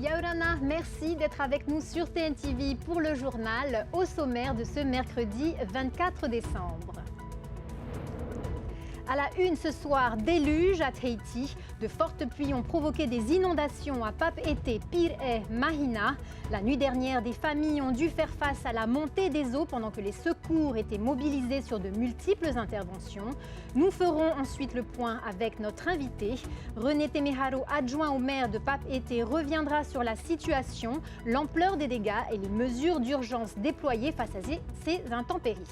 Yaurana, merci d'être avec nous sur TNTV pour le journal au sommaire de ce mercredi 24 décembre. À la une ce soir, déluge à Tahiti. De fortes pluies ont provoqué des inondations à Papeete, Pire et Mahina. La nuit dernière, des familles ont dû faire face à la montée des eaux pendant que les secours étaient mobilisés sur de multiples interventions. Nous ferons ensuite le point avec notre invité. René Temeharo, adjoint au maire de Papeete, reviendra sur la situation, l'ampleur des dégâts et les mesures d'urgence déployées face à ces intempéries.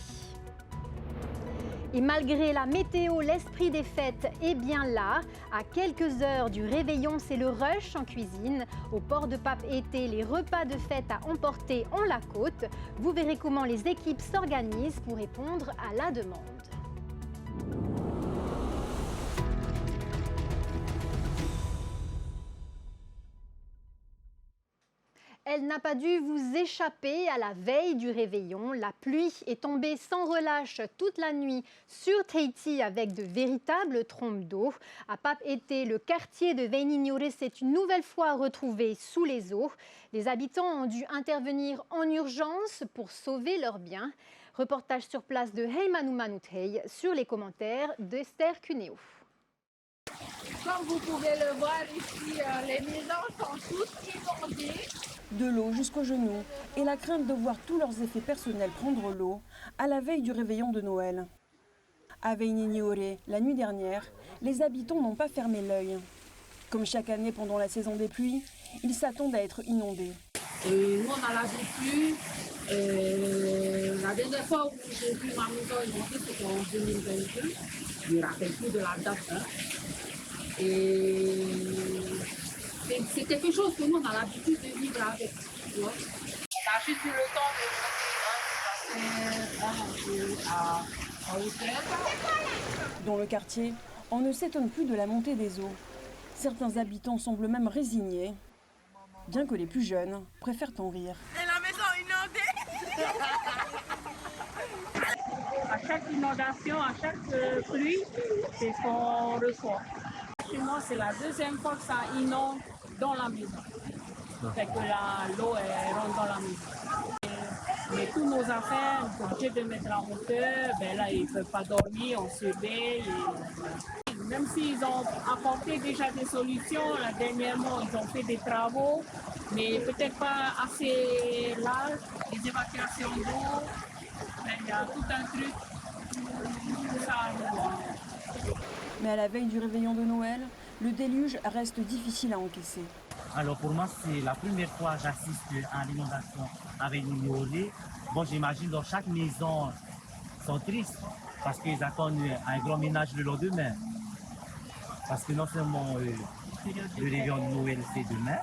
Et malgré la météo, l'esprit des fêtes est bien là. À quelques heures du réveillon, c'est le rush en cuisine. Au port de Papeete, les repas de fête à emporter ont la côte. Vous verrez comment les équipes s'organisent pour répondre à la demande. Elle n'a pas dû vous échapper à la veille du réveillon. La pluie est tombée sans relâche toute la nuit sur Tahiti avec de véritables trombes d'eau. À Papeete, le quartier de Veinignoré s'est une nouvelle fois retrouvé sous les eaux. Les habitants ont dû intervenir en urgence pour sauver leurs biens. Reportage sur place de Heimanu Manutei sur les commentaires d'Esther Cuneo. Comme vous pouvez le voir ici, les maisons sont toutes inondées. De l'eau jusqu'aux genoux et la crainte de voir tous leurs effets personnels prendre l'eau à la veille du réveillon de Noël. À Veinignoré, la nuit dernière, les habitants n'ont pas fermé l'œil. Comme chaque année pendant la saison des pluies, ils s'attendent à être inondés. Nous, on a l'habitude. La dernière fois où j'ai vu ma maison inondée, c'était en 2022. Je ne me rappelle plus de la date. Et c'est quelque chose que nous, on a l'habitude de vivre avec. On a juste eu le temps de passer à hauteur. Dans le quartier, on ne s'étonne plus de la montée des eaux. Certains habitants semblent même résignés, bien que les plus jeunes préfèrent en rire. Et la maison inondée. À chaque inondation, à chaque pluie, c'est ce qu'on reçoit. Chez moi, c'est la deuxième fois que ça inonde dans la maison. Fait que l'eau rentre dans la maison. Mais tous nos affaires, on est obligé de mettre en hauteur. Ben là, ils ne peuvent pas dormir, on se surveille. Même s'ils ont apporté déjà des solutions, là, dernièrement, ils ont fait des travaux, mais peut-être pas assez larges, les évacuations d'eau. Il y a tout un truc, tout ça à revoir. Mais à la veille du réveillon de Noël, le déluge reste difficile à encaisser. Alors pour moi, c'est la première fois que j'assiste à l'inondation avec Veinignoré. Bon, j'imagine dans chaque maison, ils sont tristes parce qu'ils attendent un grand ménage le lendemain. Parce que non seulement le réveillon de Noël, c'est demain,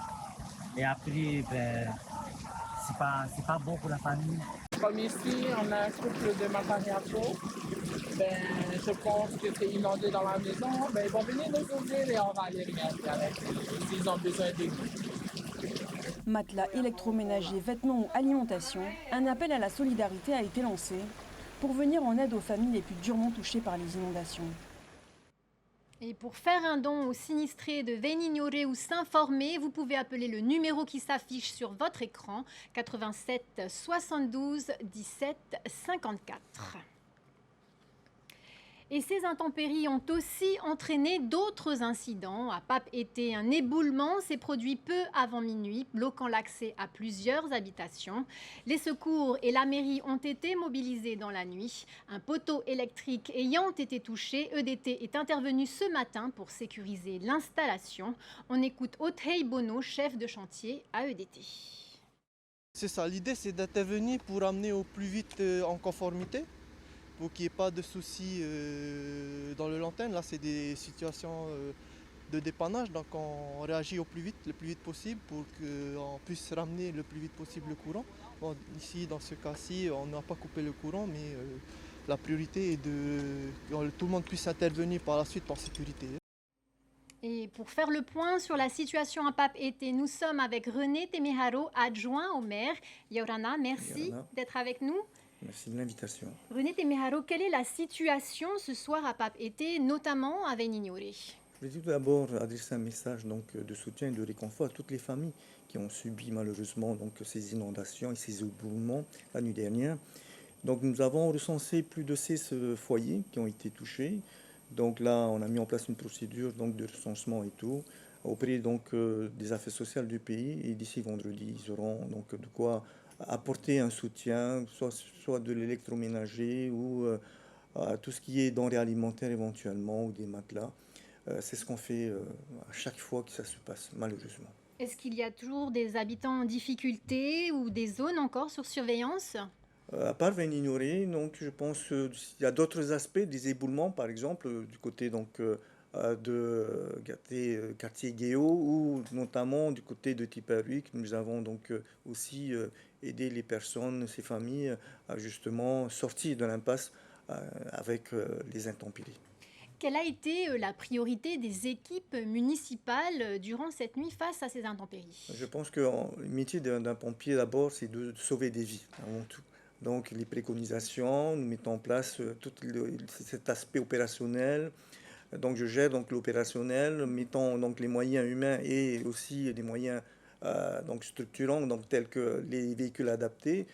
et après, ben, c'est pas bon pour la famille. Comme ici, on a un couple de Matariapo. Ben, je pense que c'est inondé dans la maison. Ben, ils vont venir nous ouvrir et on va aller regarder avec eux s'ils ont besoin de nous. Matelas électroménagers, vêtements ou alimentation, un appel à la solidarité a été lancé pour venir en aide aux familles les plus durement touchées par les inondations. Et pour faire un don aux sinistrés de Veinignoré ou s'informer, vous pouvez appeler le numéro qui s'affiche sur votre écran, 87 72 17 54. Et ces intempéries ont aussi entraîné d'autres incidents. À Papeete, un éboulement s'est produit peu avant minuit, bloquant l'accès à plusieurs habitations. Les secours et la mairie ont été mobilisés dans la nuit. Un poteau électrique ayant été touché, EDT est intervenu ce matin pour sécuriser l'installation. On écoute Othei Bono, chef de chantier à EDT. C'est ça, l'idée c'est d'intervenir pour amener au plus vite en conformité, pour qu'il n'y ait pas de soucis dans le long terme. Là, c'est des situations de dépannage, donc on réagit le plus vite possible pour qu'on puisse ramener le plus vite possible le courant. Bon, ici, dans ce cas-ci, on n'a pas coupé le courant, mais la priorité est que tout le monde puisse intervenir par la suite en sécurité. Et pour faire le point sur la situation à Papeete, nous sommes avec René Temeharo, adjoint au maire. Yaurana, merci d'être avec nous. Merci de l'invitation. René Temeharo, quelle est la situation ce soir à Papeete, notamment à Veinignoré? Je voulais tout d'abord adresser un message donc, de soutien et de réconfort à toutes les familles qui ont subi malheureusement donc, ces inondations et ces éboulements la nuit dernière. Donc nous avons recensé plus de 16 foyers qui ont été touchés. Donc là, on a mis en place une procédure donc, de recensement et tout auprès donc, des affaires sociales du pays. Et d'ici vendredi, ils auront donc, de quoi apporter un soutien, soit de l'électroménager ou tout ce qui est denrées alimentaires éventuellement ou des matelas. C'est ce qu'on fait à chaque fois que ça se passe, malheureusement. Est-ce qu'il y a toujours des habitants en difficulté ou des zones encore sur surveillance? À part Vénignoré, donc je pense qu'il y a d'autres aspects, des éboulements par exemple, du côté donc, quartier Guéo ou notamment du côté de Tiparuik. Nous avons donc aussi aidé les personnes, ces familles, à justement sortir de l'impasse avec les intempéries. Quelle a été la priorité des équipes municipales durant cette nuit face à ces intempéries? Je pense que le métier d'un pompier d'abord, c'est de sauver des vies avant tout. Donc les préconisations, nous mettons en place tout cet aspect opérationnel. Donc je gère donc l'opérationnel, mettant donc les moyens humains et aussi les moyens donc structurants, donc tels que les véhicules adaptés,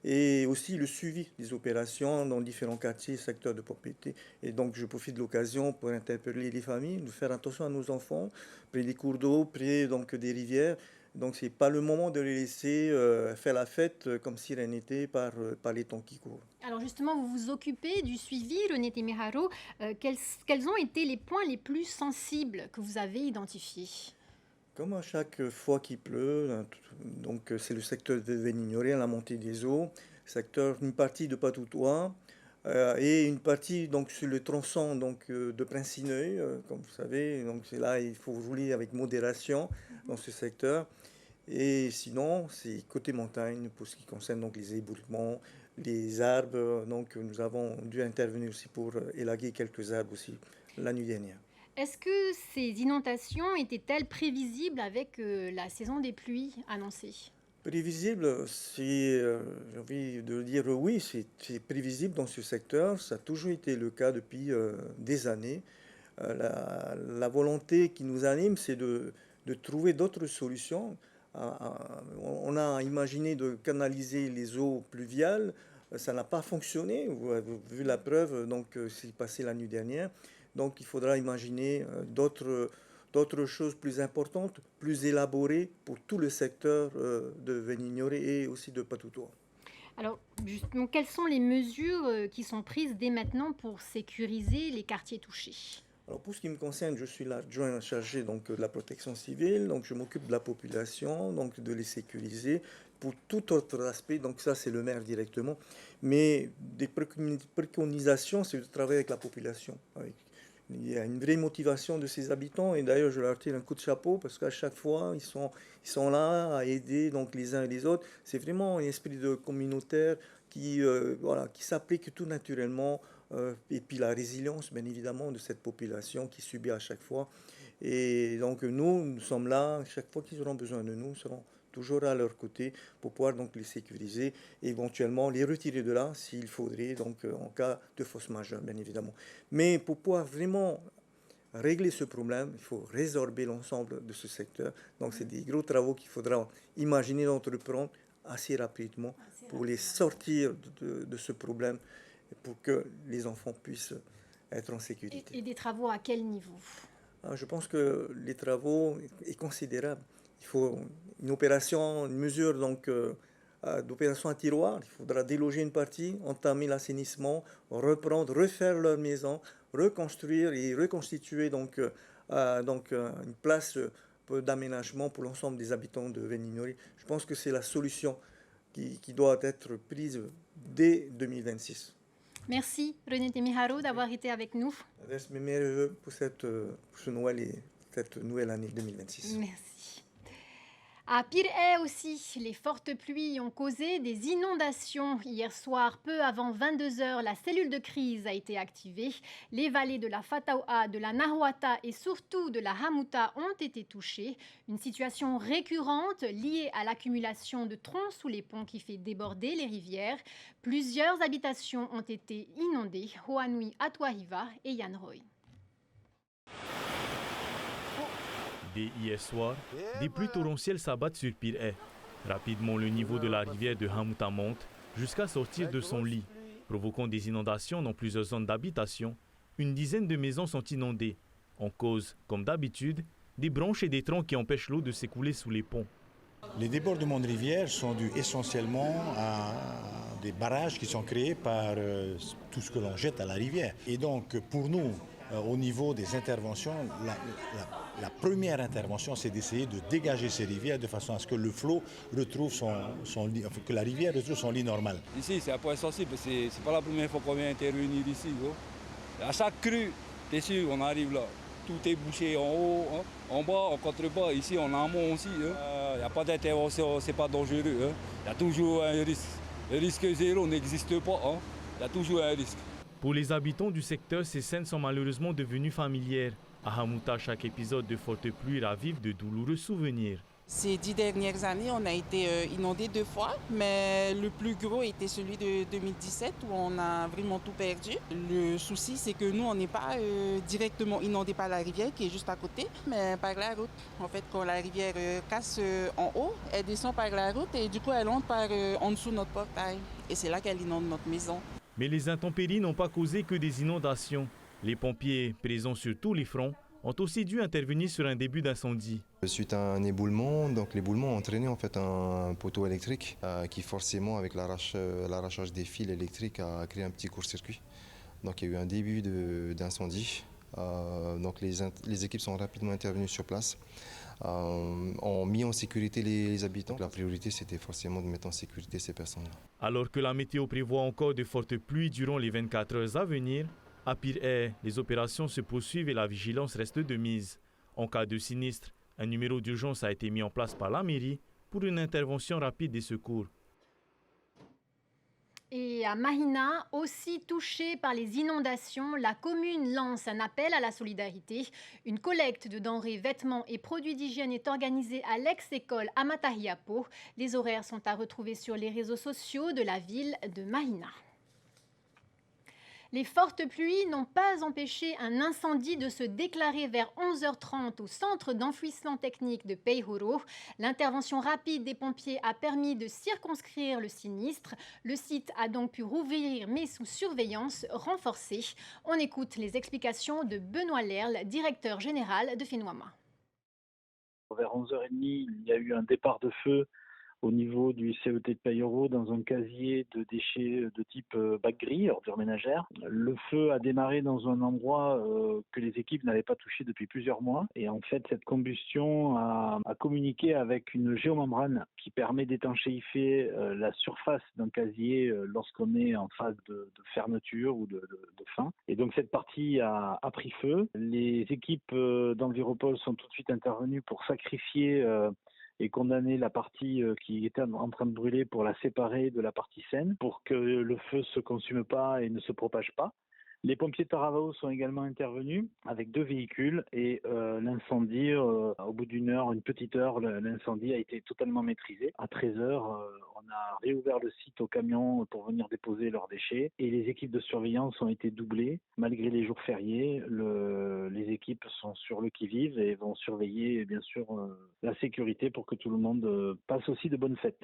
et aussi le suivi des opérations dans différents quartiers, secteurs de propriété. Et donc je profite de l'occasion pour interpeller les familles, de faire attention à nos enfants, près des cours d'eau, près donc des rivières. Donc ce n'est pas le moment de les laisser faire la fête comme si rien n'était par les temps qui courent. Alors justement, vous vous occupez du suivi, René Temiharo. Quels ont été les points les plus sensibles que vous avez identifiés? Comme à chaque fois qu'il pleut, donc c'est le secteur de Vénignoré, la montée des eaux, une partie de Patoutois et une partie donc sur le tronçon donc de Princineuil, comme vous savez. Donc c'est là il faut rouler avec modération dans ce secteur. Et sinon, c'est côté montagne pour ce qui concerne donc les éboulements, les arbres. Donc nous avons dû intervenir aussi pour élaguer quelques arbres aussi la nuit dernière. Est-ce que ces inondations étaient-elles prévisibles avec la saison des pluies annoncée? Prévisible, j'ai envie de dire oui, c'est prévisible dans ce secteur. Ça a toujours été le cas depuis des années. La volonté qui nous anime, c'est de trouver d'autres solutions. On a imaginé de canaliser les eaux pluviales. Ça n'a pas fonctionné. Vous avez vu la preuve, donc c'est passé la nuit dernière. Donc il faudra imaginer d'autres choses plus importantes, plus élaborées pour tout le secteur de Vénignoré et aussi de Patoutois. Alors, justement, quelles sont les mesures qui sont prises dès maintenant pour sécuriser les quartiers touchés? Alors pour ce qui me concerne, je suis l'adjoint chargé donc, de la protection civile, donc je m'occupe de la population, donc de les sécuriser. Pour tout autre aspect, donc ça c'est le maire directement, mais des préconisations, c'est de travailler avec la population. Il y a une vraie motivation de ces habitants et d'ailleurs je leur tire un coup de chapeau parce qu'à chaque fois ils sont là à aider donc les uns et les autres. C'est vraiment un esprit de communautaire qui s'applique tout naturellement et puis la résilience bien évidemment de cette population qui subit à chaque fois. Et donc nous sommes là chaque fois qu'ils auront besoin de nous, nous serons toujours à leur côté pour pouvoir donc les sécuriser et éventuellement les retirer de là s'il faudrait, donc en cas de force majeure, bien évidemment. Mais pour pouvoir vraiment régler ce problème, il faut résorber l'ensemble de ce secteur. Donc c'est des gros travaux qu'il faudra imaginer d'entreprendre assez rapidement pour les sortir de ce problème pour que les enfants puissent être en sécurité. Et des travaux à quel niveau? Je pense que les travaux sont considérables. Il faut une mesure donc d'opération à tiroir. Il faudra déloger une partie, entamer l'assainissement, refaire leur maison, reconstruire et reconstituer donc une place d'aménagement pour l'ensemble des habitants de Vénignoré. Je pense que c'est la solution qui doit être prise dès 2026. Merci René Temiharo d'avoir été avec nous. Reste mes meilleurs vœux pour ce Noël et cette nouvelle année 2026. Merci. À Pirée aussi, les fortes pluies ont causé des inondations. Hier soir, peu avant 22h, la cellule de crise a été activée. Les vallées de la Fataoua, de la Nahuata et surtout de la Hamouta ont été touchées. Une situation récurrente liée à l'accumulation de troncs sous les ponts qui fait déborder les rivières. Plusieurs habitations ont été inondées. Hoanui Atuahiva et Yanroy. Dès hier soir, des pluies torrentielles s'abattent sur Pire. Rapidement, le niveau de la rivière de Hamouta monte jusqu'à sortir de son lit, provoquant des inondations dans plusieurs zones d'habitation. Une dizaine de maisons sont inondées. En cause, comme d'habitude, des branches et des troncs qui empêchent l'eau de s'écouler sous les ponts. Les débordements de rivière sont dus essentiellement à des barrages qui sont créés par tout ce que l'on jette à la rivière. Et donc, pour nous, au niveau des interventions, la première intervention, c'est d'essayer de dégager ces rivières de façon à ce que le flot retrouve son lit, que la rivière retrouve son lit normal. Ici, c'est un point sensible. C'est pas la première fois qu'on vient intervenir ici. Gros. À chaque crue, t'es sûr, on arrive là. Tout est bouché en haut, hein, en bas, en contrebas. Ici, en amont aussi. Il n'y a pas d'intervention, c'est pas dangereux. Il y a toujours un risque. Le risque zéro n'existe pas. Il y a toujours un risque. Pour les habitants du secteur, ces scènes sont malheureusement devenues familières. À Hamouta, chaque épisode de forte pluie ravive de douloureux souvenirs. Ces 10 dernières années, on a été inondés 2 fois, mais le plus gros était celui de 2017 où on a vraiment tout perdu. Le souci, c'est que nous, on n'est pas directement inondés par la rivière qui est juste à côté, mais par la route. En fait, quand la rivière casse en haut, elle descend par la route et du coup, elle entre par en dessous de notre portail. Et c'est là qu'elle inonde notre maison. Mais les intempéries n'ont pas causé que des inondations. Les pompiers, présents sur tous les fronts, ont aussi dû intervenir sur un début d'incendie. Suite à un éboulement, donc l'éboulement a entraîné en fait un poteau électrique qui forcément avec l'arrachage des fils électriques a créé un petit court-circuit. Donc il y a eu un début d'incendie. Donc les équipes sont rapidement intervenues sur place, ont mis en sécurité les habitants. La priorité c'était forcément de mettre en sécurité ces personnes-là. Alors que la météo prévoit encore de fortes pluies durant les 24 heures à venir, à Pire, les opérations se poursuivent et la vigilance reste de mise. En cas de sinistre, un numéro d'urgence a été mis en place par la mairie pour une intervention rapide des secours. Et à Mahina, aussi touchée par les inondations, la commune lance un appel à la solidarité. Une collecte de denrées, vêtements et produits d'hygiène est organisée à l'ex-école Amatahiapo. Les horaires sont à retrouver sur les réseaux sociaux de la ville de Mahina. Les fortes pluies n'ont pas empêché un incendie de se déclarer vers 11h30 au centre d'enfouissement technique de Peihoro. L'intervention rapide des pompiers a permis de circonscrire le sinistre. Le site a donc pu rouvrir, mais sous surveillance renforcée. On écoute les explications de Benoît Lerle, directeur général de FENUAMA. Vers 11h30, il y a eu un départ de feu au niveau du CET de Peihoro dans un casier de déchets de type bac gris, ordures ménagères. Le feu a démarré dans un endroit que les équipes n'avaient pas touché depuis plusieurs mois. Et en fait, cette combustion a communiqué avec une géomembrane qui permet d'étanchéifier la surface d'un casier lorsqu'on est en phase de fermeture ou de fin. Et donc cette partie a pris feu. Les équipes d'Enviropol sont tout de suite intervenues pour sacrifier et condamner la partie qui était en train de brûler pour la séparer de la partie saine, pour que le feu ne se consume pas et ne se propage pas. Les pompiers de Taravao sont également intervenus avec 2 véhicules et l'incendie, au bout d'une heure, une petite heure, l'incendie a été totalement maîtrisé. À 13h, on a réouvert le site aux camions pour venir déposer leurs déchets et les équipes de surveillance ont été doublées. Malgré les jours fériés, les équipes sont sur le qui-vive et vont surveiller bien sûr la sécurité pour que tout le monde passe aussi de bonnes fêtes.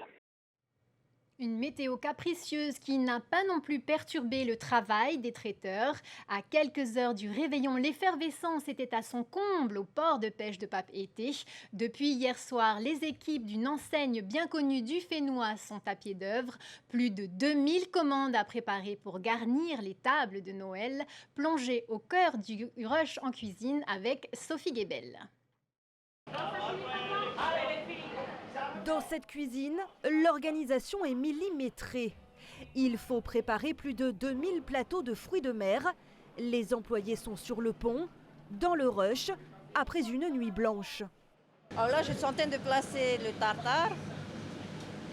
Une météo capricieuse qui n'a pas non plus perturbé le travail des traiteurs. À quelques heures du réveillon, l'effervescence était à son comble au port de pêche de Papeete. Depuis hier soir, les équipes d'une enseigne bien connue du Fénois sont à pied d'œuvre. Plus de 2000 commandes à préparer pour garnir les tables de Noël. Plongée au cœur du rush en cuisine avec Sophie Guébel. Dans cette cuisine, l'organisation est millimétrée. Il faut préparer plus de 2000 plateaux de fruits de mer. Les employés sont sur le pont, dans le rush, après une nuit blanche. Alors là, je suis en train de placer le tartare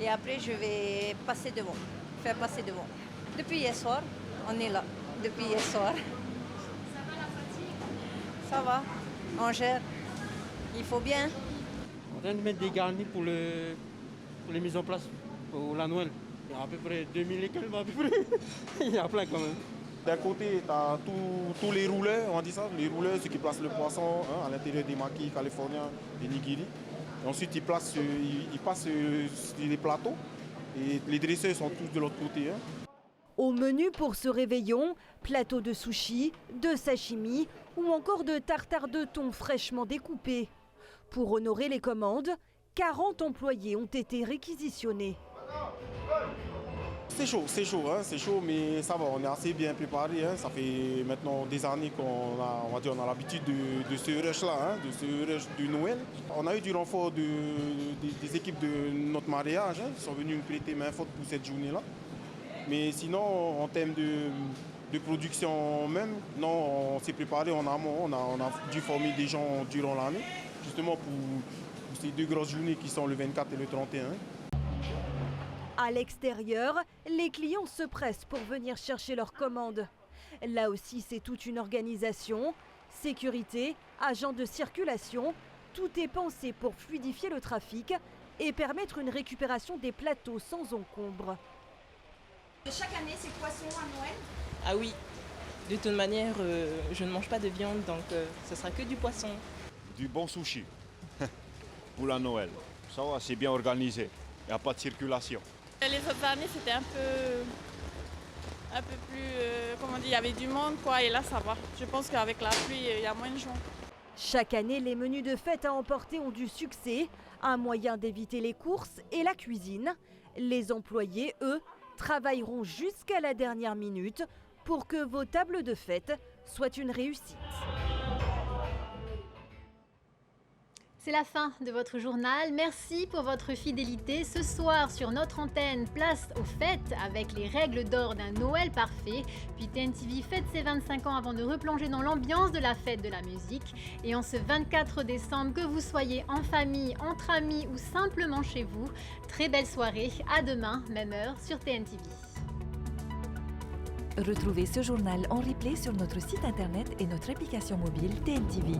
et après je vais passer devant, faire passer devant. Depuis hier soir, on est là. Depuis hier soir. Ça va la fatigue? Ça va, on gère. Il faut bien. On est en train de mettre des garnis pour les mises en place pour la Noël. Il y a à peu près 2000 et quelques, à peu près. Il y a plein quand même. D'un côté, tu as tous les rouleurs, on dit ça, les rouleurs, ceux qui placent le poisson à l'intérieur des maquis californiens, des nigiri. Et ensuite, ils passent sur les plateaux et les dresseurs sont tous de l'autre côté. Au menu pour ce réveillon, plateau de sushi, de sashimi ou encore de tartare de thon fraîchement découpé. Pour honorer les commandes, 40 employés ont été réquisitionnés. C'est chaud, mais ça va, on est assez bien préparé. Ça fait maintenant des années qu'on a l'habitude de ce rush-là, de ce rush du Noël. On a eu du renfort des équipes de notre mariage, qui sont venus nous prêter main forte pour cette journée-là. Mais sinon, en termes de production même, non, on s'est préparé en amont. On a dû former des gens durant l'année, justement pour ces deux grosses journées qui sont le 24 et le 31. À l'extérieur, les clients se pressent pour venir chercher leurs commandes. Là aussi, c'est toute une organisation. Sécurité, agents de circulation, tout est pensé pour fluidifier le trafic et permettre une récupération des plateaux sans encombre. Chaque année, c'est poisson à Noël? Ah oui, de toute manière, je ne mange pas de viande, donc ce sera que du poisson. Du bon sushi pour la Noël. Ça va, c'est bien organisé, il n'y a pas de circulation. Les autres années, c'était un peu plus, comment dire, il y avait du monde, quoi, et là, ça va. Je pense qu'avec la pluie, il y a moins de gens. Chaque année, les menus de fête à emporter ont du succès, un moyen d'éviter les courses et la cuisine. Les employés, eux, travailleront jusqu'à la dernière minute pour que vos tables de fête soient une réussite. C'est la fin de votre journal. Merci pour votre fidélité. Ce soir, sur notre antenne, place aux fêtes avec les règles d'or d'un Noël parfait. Puis TNTV fête ses 25 ans avant de replonger dans l'ambiance de la fête de la musique. Et en ce 24 décembre, que vous soyez en famille, entre amis ou simplement chez vous, très belle soirée. À demain, même heure, sur TNTV. Retrouvez ce journal en replay sur notre site internet et notre application mobile TNTV.